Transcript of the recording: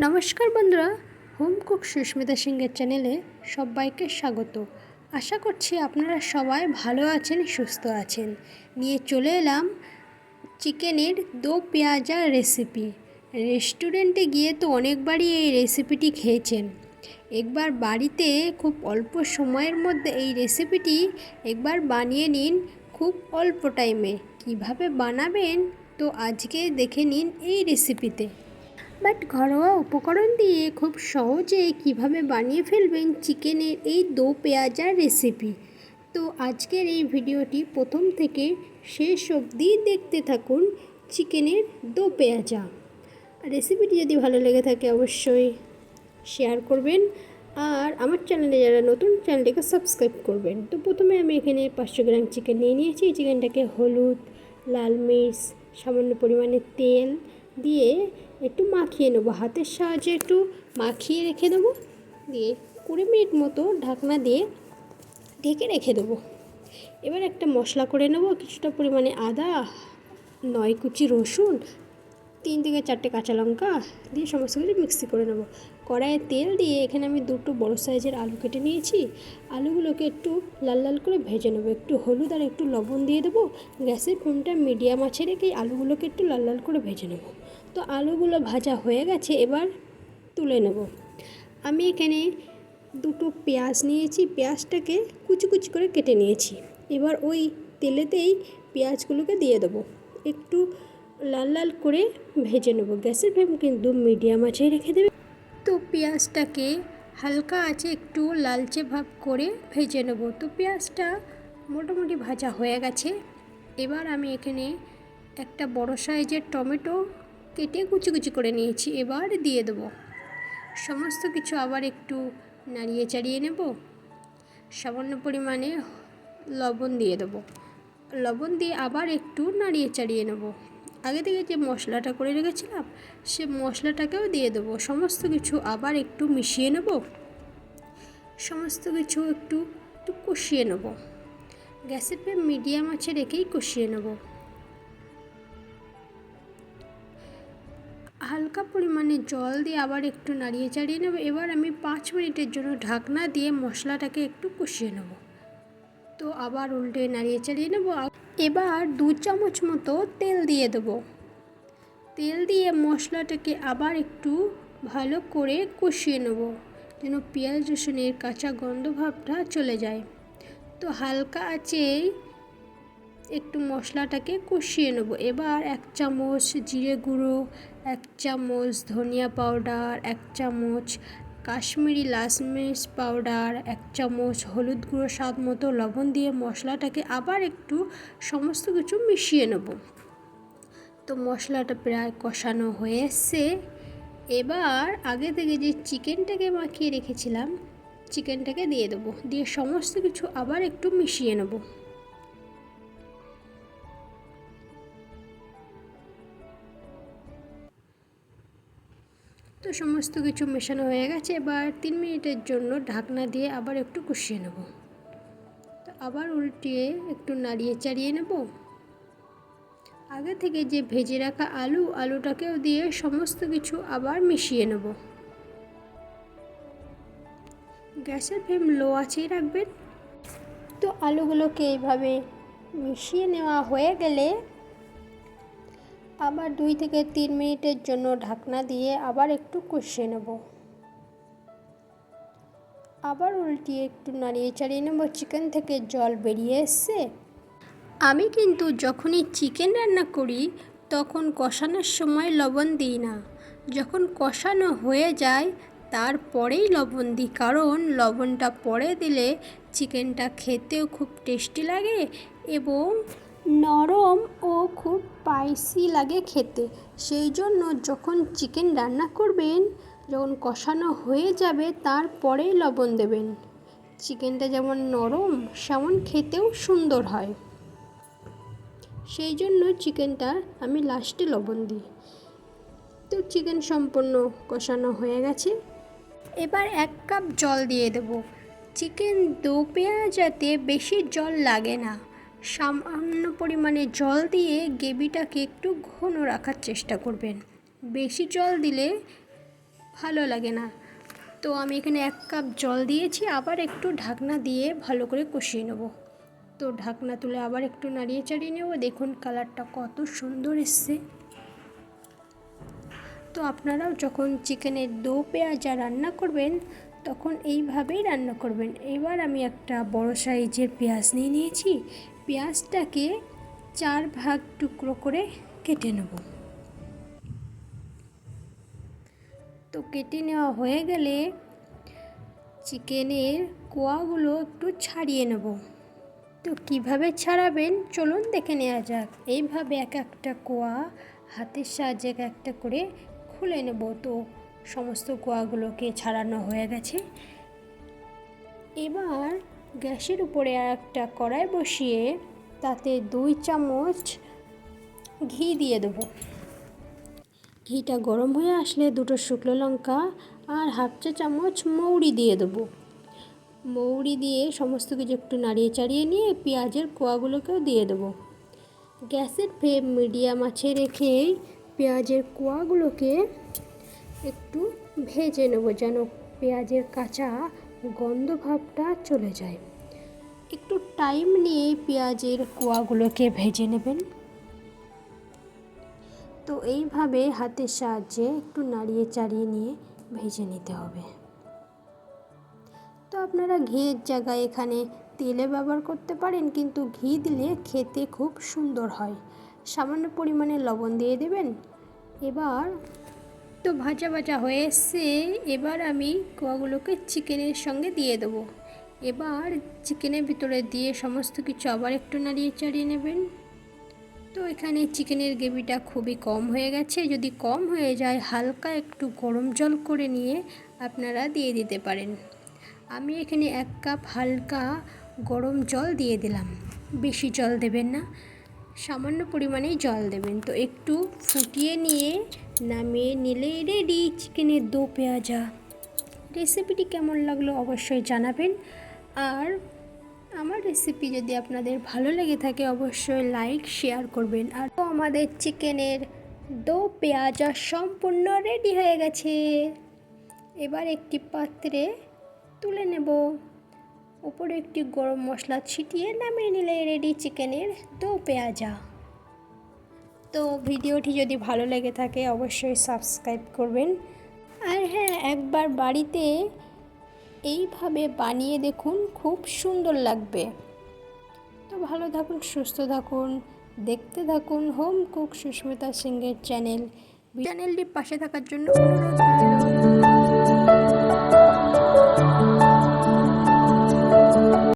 নমস্কার বন্ধুরা, হোমকুক সুস্মিতা সিংহের চ্যানেলে সবাইকে স্বাগত। আশা করছি আপনারা সবাই ভালো আছেন, সুস্থ আছেন। নিয়ে চলে এলাম চিকেনের দো পেঁয়াজা রেসিপি। রেস্টুরেন্টে গিয়ে তো অনেকবারই এই রেসিপিটি খেয়েছেন। একবার বাড়িতে খুব অল্প সময়ের মধ্যে এই রেসিপিটি একবার বানিয়ে নিন, খুব অল্প টাইমে। কিভাবে বানাবেন তো আজকে দেখে নিন এই রেসিপিতে। বাট ঘরোয়া উপকরণ দিয়ে খুব সহজেই কিভাবে বানিয়ে ফেলবেন চিকেনের এই দো পেঁয়াজার রেসিপি। তো আজকের এই ভিডিওটি প্রথম থেকে শেষ অবধি দেখতে থাকুন। চিকেনের দো পেঁয়াজা রেসিপিটি যদি ভালো লেগে থাকে অবশ্যই শেয়ার করবেন, আর আমার চ্যানেলে যারা নতুন, চ্যানেলটিকে সাবস্ক্রাইব করবেন। তো প্রথমে আমি এখানে 500 গ্রাম চিকেন নিয়ে নিয়েছি। চিকেনটাকে হলুদ, লাল মির্চ, সামান্য পরিমাণে তেল দিয়ে একটু মাখিয়ে নেবো, হাতের সাহায্যে একটু মাখিয়ে রেখে দেবো। দিয়ে 20 মিনিট মতো ঢাকনা দিয়ে ঢেকে রেখে দেবো। এবার একটা মশলা করে নেব। কিছুটা পরিমাণে আদা, 9 কুচি রসুন, 3 থেকে 4টে কাঁচা লঙ্কা দিয়ে সমস্ত কিছু মিক্সি করে নেব। কড়াইয়ে তেল দিয়ে এখানে আমি 2টো বড় সাইজের আলু কেটে নিয়েছি। আলুগুলোকে একটু লাল লাল করে ভেজে নেব। একটু হলুদ আর একটু লবণ দিয়ে দেবো। গ্যাসের ফ্লেমটা মিডিয়াম আঁচে রেখে আলুগুলোকে একটু লাল লাল করে ভেজে নেব। তো আলুগুলো ভাজা হয়ে গেছে, এবার তুলে নেব। আমি এখানে 2টো পেঁয়াজ নিয়েছি। পেঁয়াজটাকে কুচি কুচি করে কেটে নিয়েছি। এবার ওই তেলেতেই পেঁয়াজগুলোকে দিয়ে দেবো। একটু লাল লাল করে ভেজে নেব। গ্যাসের ফ্লেম কিন্তু মিডিয়াম আঁচে রেখে দেবে। তো পেঁয়াজটাকে হালকা আঁচে একটু লালচে ভাব করে ভেজে নেব। তো পেঁয়াজটা মোটামুটি ভাজা হয়ে গেছে। এবার আমি এখানে একটা বড় সাইজের টমেটো কেটে কুচি কুচি করে নিয়েছি। এবার দিয়ে দেবো। সমস্ত কিছু আবার একটু নাড়িয়ে চাড়িয়ে নেব। সামান্য পরিমাণে লবণ দিয়ে দেবো। লবণ দিয়ে আবার একটু নাড়িয়ে চাড়িয়ে নেব। আগে থেকে যে মশলাটা করে রেখেছিলাম সে মশলাটাকেও দিয়ে দেবো। সমস্ত কিছু আবার একটু মিশিয়ে নেব। সমস্ত কিছু একটু কষিয়ে নেব। গ্যাসের ফ্লেম মিডিয়াম আঁচে রেখেই কষিয়ে নেব। হালকা পরিমাণে জল দিয়ে আবার একটু নাড়িয়ে চাড়িয়ে নেব। এবার আমি 5 মিনিটের জন্য ঢাকনা দিয়ে মশলাটাকে একটু কষিয়ে নেব। তো আবার উল্টে নাড়িয়ে চাড়িয়ে নেব। এবার 2 চামচ মতো তেল দিয়ে দেবো। তেল দিয়ে মশলাটাকে আবার একটু ভালো করে কষিয়ে নেব, যেন পেঁয়াজ রসুনের কাঁচা গন্ধ ভাবটা চলে যায়। তো হালকা আঁচেই একটু মশলাটাকে কষিয়ে নেব। এবার 1 চামচ জিরে গুঁড়ো, 1 চামচ ধনিয়া পাউডার, 1 চামচ কাশ্মীরি লাল মির্চ পাউডার, 1 চামচ হলুদ গুঁড়ো, স্বাদ মতো লবণ দিয়ে মশলাটাকে আবার একটু সমস্ত কিছু মিশিয়ে নেব। তো মশলাটা প্রায় কষানো হয়ে এসছে। এবার আগে থেকে যে চিকেনটাকে মাখিয়ে রেখেছিলাম চিকেনটাকে দিয়ে দেবো। দিয়ে সমস্ত কিছু আবার একটু মিশিয়ে নেব। তো সমস্ত কিছু মেশানো হয়ে গেছে। এবার 3 মিনিটের জন্য ঢাকনা দিয়ে আবার একটু কষিয়ে নেব। তো আবার উল্টিয়ে একটু নাড়িয়ে চাড়িয়ে নেব। আগে থেকে যে ভেজে রাখা আলুটাকেও দিয়ে সমস্ত কিছু আবার মিশিয়ে নেব। গ্যাসের ফ্লেম লো আঁচেই রাখবেন। তো আলুগুলোকে এইভাবে মিশিয়ে নেওয়া হয়ে গেলে আবার 2 থেকে 3 মিনিটের জন্য ঢাকনা দিয়ে আবার একটু কষিয়ে নেব। আবার উল্টিয়ে একটু নাড়িয়ে চাড়িয়ে নেব। চিকেন থেকে জল বেরিয়ে এসছে। আমি কিন্তু যখনই চিকেন রান্না করি তখন কষানোর সময় লবণ দিই না। যখন কষানো হয়ে যায় তারপরেই লবণ দিই, কারণ লবণটা পরে দিলে চিকেনটা খেতেও খুব টেস্টি লাগে এবং নরম ও খুব স্পাইসি লাগে খেতে। সেই জন্য যখন চিকেন রান্না করবেন, যখন কষানো হয়ে যাবে তারপরেই লবণ দেবেন। চিকেনটা যেমন নরম তেমন খেতেও সুন্দর হয়। সেই জন্য চিকেনটা আমি লাস্টে লবণ দিই। তো চিকেন সম্পূর্ণ কষানো হয়ে গেছে। এবার 1 কাপ জল দিয়ে দেব। চিকেন দো পেঁয়াজাতে বেশি জল লাগে না। সামান্য পরিমাণে জল দিয়ে গ্রেভিটাকে একটু ঘন রাখার চেষ্টা করবেন। বেশি জল দিলে ভালো লাগে না। তো আমি এখানে 1 কাপ জল দিয়েছি, আবার একটু ঢাকনা দিয়ে ভালো করে কষিয়ে নেব। তো ঢাকনা তুলে আবার একটু নাড়িয়ে চাড়িয়ে নেব। দেখুন কালারটা কত সুন্দর এসছে। তো আপনারাও যখন চিকেনের দো পেঁয়াজা রান্না করবেন তখন এইভাবেই রান্না করবেন। এবার আমি একটা বড় সাইজের পেঁয়াজ নিয়ে নিয়েছি। পেঁয়াজটাকে 4 ভাগ টুকরো করে কেটে নেব। তো কেটে নেওয়া হয়ে গেলে চিকেনের কোয়াগুলো একটু ছাড়িয়ে নেব। তো কিভাবে ছাড়াবেন চলুন দেখে নেওয়া যাক। এইভাবে এক একটা কোয়া হাতের সাহায্যে এক একটা করে খুলে নেব। তো সমস্ত কোয়াগুলোকে ছাড়ানো হয়ে গেছে। এবার গ্যাসের উপরে একটা কড়াই বসিয়ে তাতে 2 চামচ ঘি দিয়ে দেবো। ঘিটা গরম হয়ে আসলে 2টো শুকনো লঙ্কা আর হাফ চা চামচ মৌরি দিয়ে দেবো। মৌরি দিয়ে সমস্ত কিছু একটু নাড়িয়ে চাড়িয়ে নিয়ে পেঁয়াজের কোয়াগুলোকেও দিয়ে দেবো। গ্যাসের ফ্লেম মিডিয়াম আঁচে রেখে পেঁয়াজের কোয়াগুলোকে একটু ভেজে নেব, যেন পেঁয়াজের কাঁচা গন্ধ ভাবটা চলে যায়। একটু টাইম নিয়ে পেঁয়াজের কোয়াগুলোকে ভেজে নেবেন। তো এইভাবে হাতের সাহায্যে একটু নাড়িয়ে চাড়িয়ে নিয়ে ভেজে নিতে হবে। তো আপনারা ঘিয়ের জায়গায় এখানে তেলে ব্যবহার করতে পারেন, কিন্তু ঘি দিলে খেতে খুব সুন্দর হয়। সামান্য পরিমাণে লবণ দিয়ে দেবেন। এবার তো ভাজা ভাজা হয়ে এসছে। এবার আমি কোয়াগুলোকে চিকেনের সঙ্গে দিয়ে দেবো। এবার চিকেনের ভিতরে দিয়ে সমস্ত কিছু আবার একটু নাড়িয়ে চাড়িয়ে নেবেন। তো এখানে চিকেনের গ্রেভিটা খুবই কম হয়ে গেছে। যদি কম হয়ে যায় হালকা একটু গরম জল করে নিয়ে আপনারা দিয়ে দিতে পারেন। আমি এখানে 1 কাপ হালকা গরম জল দিয়ে দিলাম। বেশি জল দেবেন না, সামান্য পরিমাণেই জল দেবেন। তো একটু ফুটিয়ে নিয়ে নামিয়ে নিলে রেডি চিকেনের দো পেঁয়াজা। রেসিপিটি কেমন লাগলো অবশ্যই জানাবেন। আর আমার রেসিপি যদি আপনাদের ভালো লেগে থাকে অবশ্যই লাইক শেয়ার করবেন। আর তো আমাদের চিকেনের দো পেঁয়াজা সম্পূর্ণ রেডি হয়ে গেছে। এবার একটি পাত্রে তুলে নেব। উপরে একটি গরম মশলা ছিটিয়ে নামিয়ে নিলে রেডি চিকেনের দো পেঁয়াজা। তো ভিডিওটি যদি ভালো লেগে থাকে অবশ্যই সাবস্ক্রাইব করবেন। আর হ্যাঁ, একবার বাড়িতে এইভাবে বানিয়ে দেখুন, খুব সুন্দর লাগবে। তো ভালো থাকুন, সুস্থ থাকুন, দেখতে থাকুন হোম কুক সুস্মিতা সিংহের চ্যানেলটির পাশে থাকার জন্য অনুরোধ।